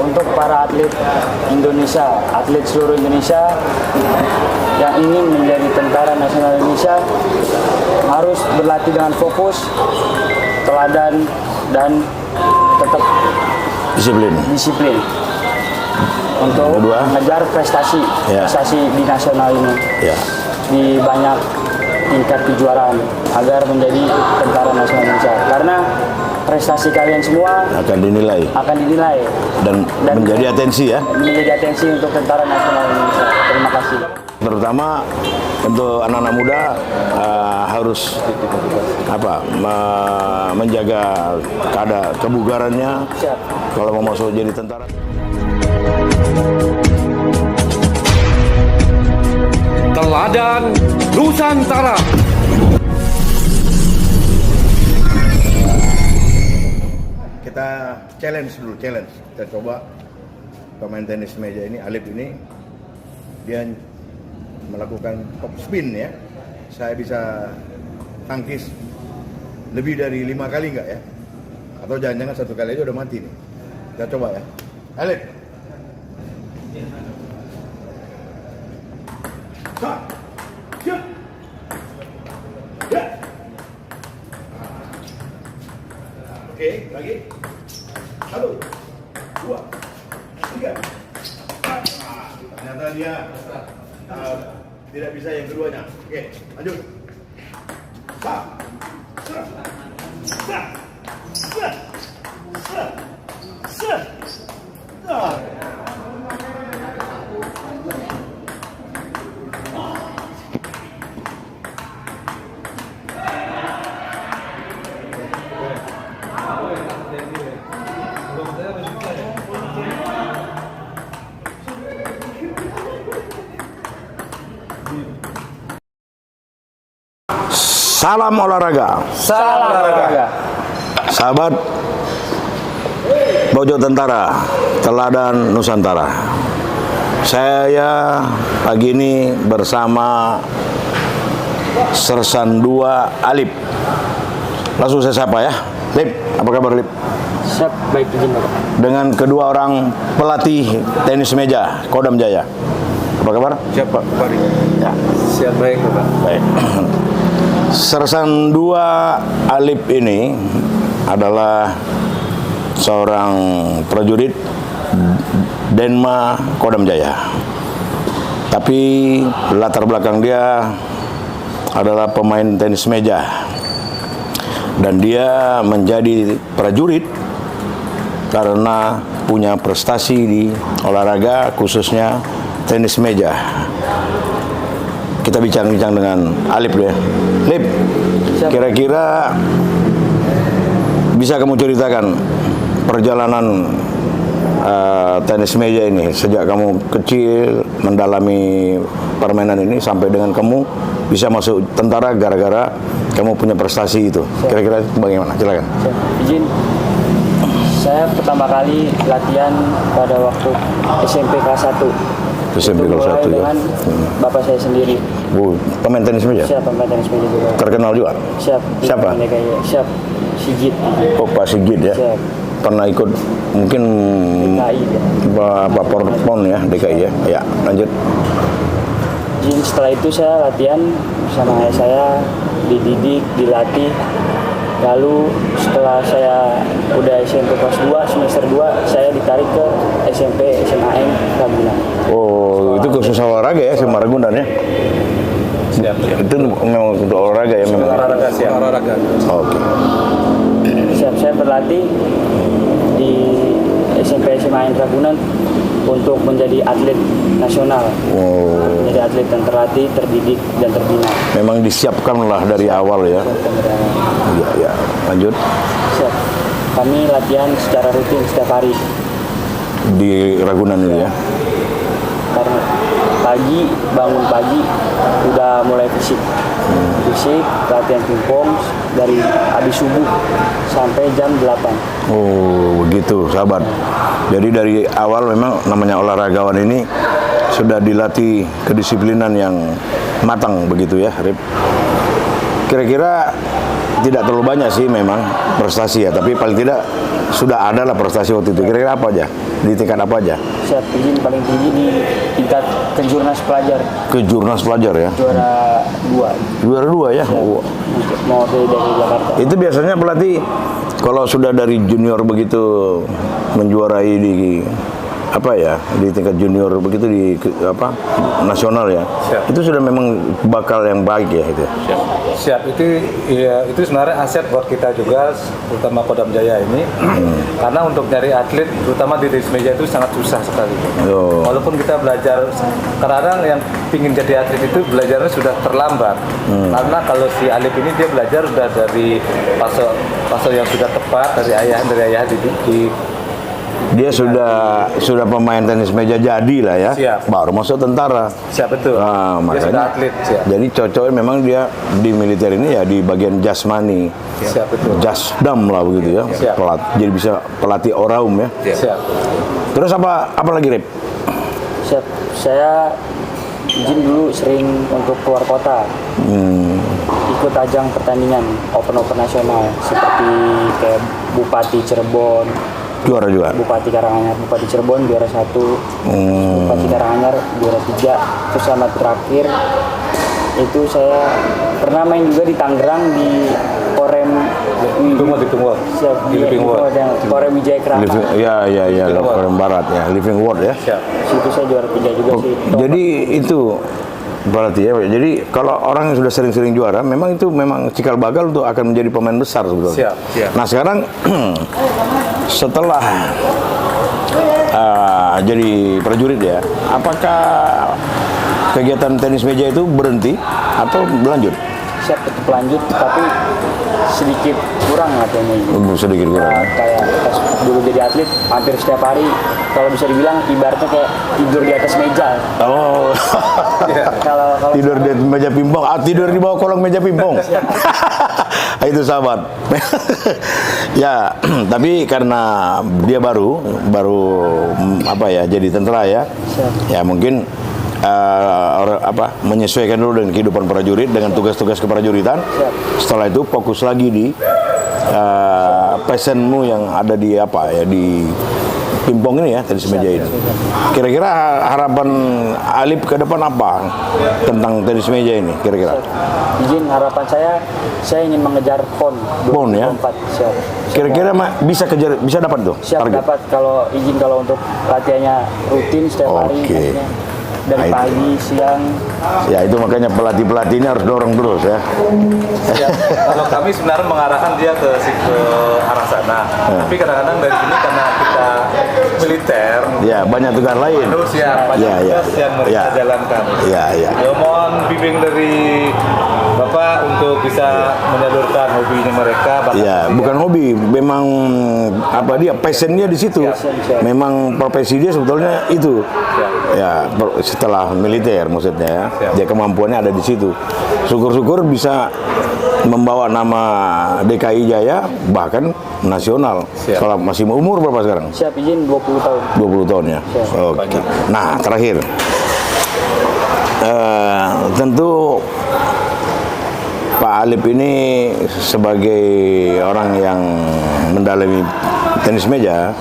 Untuk para atlet Indonesia, atlet seluruh Indonesia yang ingin menjadi tentara nasional Indonesia harus berlatih dengan fokus, teladan, dan tetap disiplin untuk mengejar prestasi di nasional ini, di banyak tingkat kejuaraan agar menjadi tentara nasional Indonesia. Karena prestasi kalian semua akan dinilai dan menjadi atensi untuk tentara nasional Indonesia. Terima kasih. Terutama untuk anak-anak muda harus menjaga kebugarannya. Siap. Kalau mau masuk jadi tentara. Teladan Nusantara. Kita challenge. Kita coba pemain tenis meja ini, Alip ini, dia melakukan top spin ya. Saya bisa tangkis lebih dari 5 kali enggak ya? Atau jangan-jangan 1 kali aja udah mati nih. Kita coba ya. Alip. Oke, lagi. 1, 2, 3. Ternyata dia tidak bisa yang keduanya. Oke, lanjut. Salam olahraga. Salam olahraga. Sahabat Pojok Tentara, Teladan Nusantara. Saya pagi ini bersama Sersan 2 Alip. Langsung saya sapa ya. Lip, apa kabar Lip? Siap, baik izin Bapak. Dengan kedua orang pelatih tenis meja Kodam Jaya. Apa kabar? Siap Pak, Bari. Ya. Siap, baik Bapak. Baik. Sersan 2 Alip ini adalah seorang prajurit Denma Kodam Jaya. Tapi latar belakang dia adalah pemain tenis meja. Dan dia menjadi prajurit karena punya prestasi di olahraga, khususnya tenis meja. Kita bincang-bincang dengan Alip dulu ya. Lip, kira-kira bisa kamu ceritakan perjalanan tenis meja ini sejak kamu kecil mendalami permainan ini sampai dengan kamu bisa masuk tentara gara-gara kamu punya prestasi itu. Kira-kira bagaimana? Silakan. Izin. Saya pertama kali latihan pada waktu SMP kelas 1. SMP kelas 1 ya. Dengan bapak saya sendiri. Pemain tenis meja? Siap, pemain tenis meja juga. Terkenal juga? Siap. Siapa? Siap. Sigit. Oh, Pak Sigit ya? Siap. Pernah ikut mungkin DKI ya. Pak Porpon ya, DKI ya? Ya, lanjut. Izin, setelah itu saya latihan bersama ayah saya, dididik, dilatih. Lalu setelah saya udah SMP kelas 2, semester 2, saya ditarik ke SMP SMAN Ragunan. Oh, itu khusus olahraga ya, SMA Ragunan ya? Siap. Itu memang untuk olahraga ya memang? Olahraga, siap. Olahraga. Oke. Siap, saya berlatih di SMP SMAN Ragunan untuk menjadi atlet nasional. Oh. Menjadi atlet yang terlatih, terdidik, dan terbina. Memang disiapkan lah dari awal ya? Iya, ya. Lanjut. Siap. Kami latihan secara rutin setiap hari. di Ragunan ini ya. Karena bangun pagi udah mulai fisik, latihan pingpong dari habis subuh sampai jam 8. Oh begitu sahabat. Jadi dari awal memang namanya olahragawan ini sudah dilatih kedisiplinan yang matang begitu ya, Rip. Kira-kira tidak terlalu banyak sih memang prestasi ya, tapi paling tidak sudah ada lah prestasi waktu itu. Kira-kira apa aja? Di tingkat apa aja? Saya izin paling tinggi di tingkat kejurnas pelajar, Kejurnas pelajar ya? juara 2. Juara 2 ya? Oh. Mau dari Jakarta. Itu biasanya pelatih kalau sudah dari junior begitu menjuarai di apa ya, di tingkat junior begitu di nasional ya. Siap. Itu sudah memang bakal yang baik ya itu. Siap, itu sebenarnya aset buat kita juga, terutama Kodam Jaya ini. Karena untuk nyari atlet, terutama di tenis meja itu sangat susah sekali. Oh. Walaupun kita belajar, kadang yang ingin jadi atlet itu belajarnya sudah terlambat. Karena kalau si Alif ini dia belajar sudah dari fase yang sudah tepat dari ayah di Dia sudah pemain tenis meja jadi lah ya. Siap. Baru masuk tentara. Siap, betul. Nah, Dia sudah makanya atlet, siap. jadi cocoknya memang dia di militer ini ya di bagian jasmani. Siap, betul. Jasdam lah begitu ya. Siap. Jadi bisa pelatih oraum ya. Siap. Terus apa lagi, Rip? Saya izin dulu sering untuk keluar kota, ikut ajang pertandingan open nasional seperti kayak Bupati Cirebon, Juara juga. Bupati Karanganyar, Bupati Cirebon juara 1, Bupati Karanganyar juara 3, terus sama terakhir itu saya pernah main juga di Tangerang di Korem Ditunggu. Di Living World. Korem Wijaya Krama. Ya, Korem Barat ya, Living World ya. Siap. Situ saya juara 3 juga sih. Jadi itu berarti ya. Jadi kalau orang yang sudah sering-sering juara, memang itu memang cikal bakal untuk akan menjadi pemain besar sebetulnya. Siap. Nah sekarang setelah jadi prajurit ya, apakah kegiatan tenis meja itu berhenti atau berlanjut? Siap tetap lanjut, tapi sedikit kurang latihannya ini. Sedikit kurang. Kayak pas dulu jadi atlet, hampir setiap hari, kalau bisa dibilang ibaratnya kayak tidur di atas meja. Oh, Kalau tidur di meja pingpong, tidur di bawah kolong meja pingpong. Itu sahabat. Ya, tapi karena dia baru jadi tentara ya. Ya mungkin menyesuaikan dulu dengan kehidupan prajurit, dengan tugas-tugas keprajuritan. Setelah itu fokus lagi di passionmu yang ada di di pingpong ini ya, tenis meja ini. Kira-kira harapan Alif ke depan apa tentang tenis meja ini kira-kira? izin harapan saya ingin mengejar PON PON ya? 2024. Siap. Kira-kira bisa dapat tuh Siap target? dapat kalau untuk latihannya rutin setiap hari. Oke. Maksudnya dari Nah, pagi, siang. Ya itu makanya pelatih ini harus dorong terus ya. Ya, kalau kami sebenarnya mengarahkan dia ke arah sana, tapi kadang-kadang dari sini karena kita militer, Ya banyak tugas lain. terus ya banyak tugas yang mereka jalankan. Ya. Ya, mohon bimbing dari Bapak untuk bisa menyalurkan hobinya mereka. Ya, bukan hobi, memang dia passionnya di situ. Memang profesi dia sebetulnya itu. Ya, setelah militer maksudnya ya. Dia kemampuannya ada di situ. Syukur-syukur bisa membawa nama DKI Jaya bahkan nasional. Kalau masih umur berapa sekarang? Siap izin 20 tahun. 20 tahun ya. Oke. Nah, terakhir. Tentu Pak Alif ini sebagai orang yang mendalami tenis meja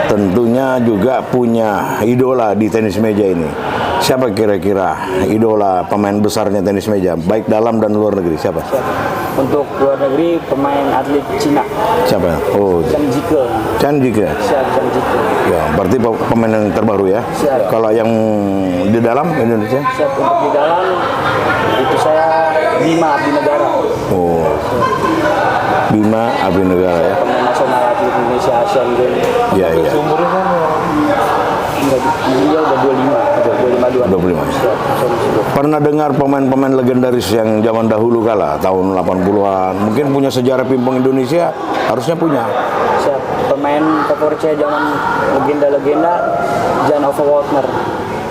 tentunya juga punya idola di tenis meja ini. Siapa kira-kira idola pemain besarnya tenis meja, baik dalam dan luar negeri? Siapa? Untuk luar negeri pemain atlet Cina. Siapa? Oh, Zhang Jike. Chan Jike. Siap Zhang Jike. Ya, berarti pemain yang terbaru ya. Siap. Kalau yang di dalam Indonesia? Siap untuk di dalam itu saya Bima Abdinegara. Oh, Bima Abdinegara ya. Pemain nasional atlet Indonesia Asian Games. Iya. Umurnya kan Dia udah 25. Siap. Pernah dengar pemain-pemain legendaris yang zaman dahulu kala, tahun 80-an, mungkin punya sejarah pingpong Indonesia, harusnya punya. Siap. pemain favorit saya zaman legenda-legenda Jan-Ove Wautner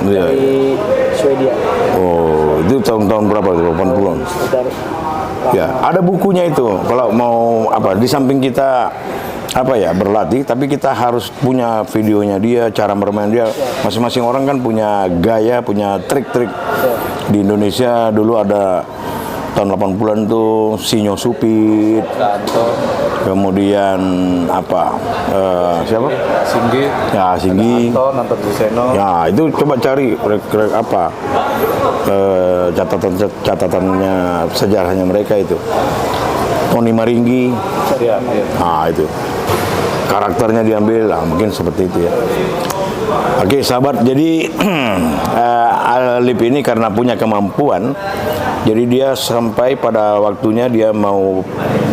Iya. dari Swedia. Oh, itu tahun-tahun berapa tuh? 80-an. Sekitar Ya, ada bukunya itu. Kalau mau apa, di samping kita apa ya berlatih, tapi kita harus punya videonya dia, cara bermain dia. Masing-masing orang kan punya gaya, punya trik-trik. Di Indonesia dulu ada tahun 80-an tuh Sinyo Supit, kemudian apa siapa? Singgi, Ya Singgi. Anton Buseno. Ya itu coba cari apa catatannya sejarahnya mereka itu. Tony Maringgi. Ya, ya. Nah itu karakternya diambil, lah mungkin seperti itu ya. Oke sahabat, jadi Alip ini karena punya kemampuan, jadi dia sampai pada waktunya dia mau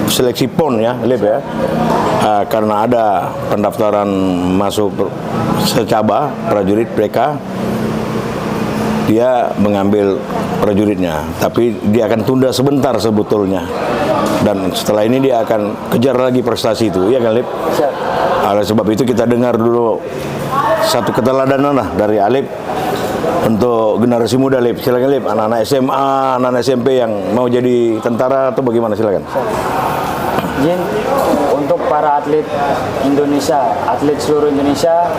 seleksi PON ya, Alip ya. Karena ada pendaftaran masuk secaba prajurit PK, dia mengambil prajuritnya, tapi dia akan tunda sebentar sebetulnya. Dan setelah ini dia akan kejar lagi prestasi itu, iya kan Lip? Siap. Oleh sebab itu kita dengar dulu satu keteladanan lah dari Alip untuk generasi muda Lip. Silakan Lip, anak-anak SMA, anak-anak SMP yang mau jadi tentara atau bagaimana, silakan. Jin, untuk para atlet Indonesia, atlet seluruh Indonesia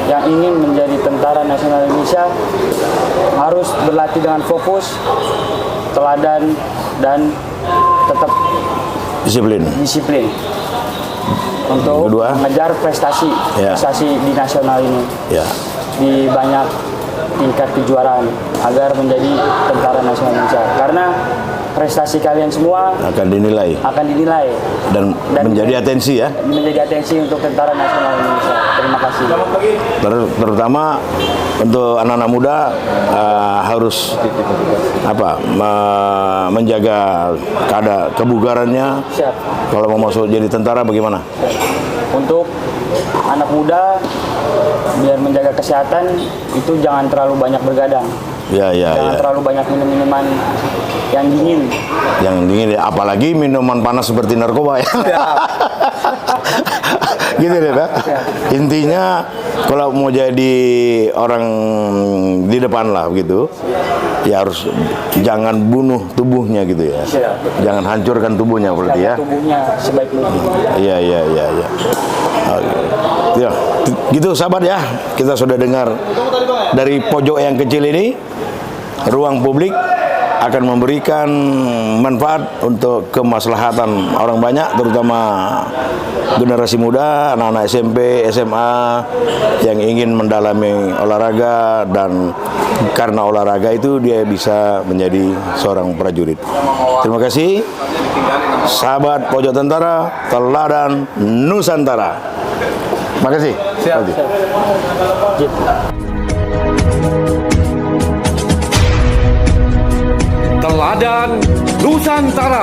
yang ingin menjadi tentara nasional Indonesia harus berlatih dengan fokus, teladan, dan tetap disiplin untuk Kedua? mengejar prestasi Ya. prestasi di nasional ini, Ya. di banyak tingkat kejuaraan agar menjadi tentara nasional Indonesia, karena prestasi kalian semua Akan dinilai akan dinilai dan menjadi atensi ya. menjadi atensi untuk tentara nasional Indonesia. Terima kasih. Terutama untuk anak-anak muda harus apa menjaga kebugarannya. Siap. Kalau mau masuk jadi tentara bagaimana? Untuk anak muda biar menjaga kesehatan itu jangan terlalu banyak bergadang. Ya, Jangan terlalu banyak minum minuman yang dingin. Yang dingin ya, apalagi minuman panas seperti narkoba ya. Gitu deh, Pak. Intinya kalau mau jadi orang di depan lah gitu, ya harus jangan bunuh tubuhnya gitu ya. Siap. Jangan hancurkan tubuhnya berarti ya. Tubuhnya sebaik mungkin. Iya. Oke. Ya, gitu sahabat ya. Kita sudah dengar dari pojok yang kecil ini, ruang publik akan memberikan manfaat untuk kemaslahatan orang banyak, terutama generasi muda, anak-anak SMP, SMA yang ingin mendalami olahraga, dan karena olahraga itu dia bisa menjadi seorang prajurit. Terima kasih sahabat Pojok Tentara Teladan Nusantara. Terima kasih. Siap. Teladan Nusantara.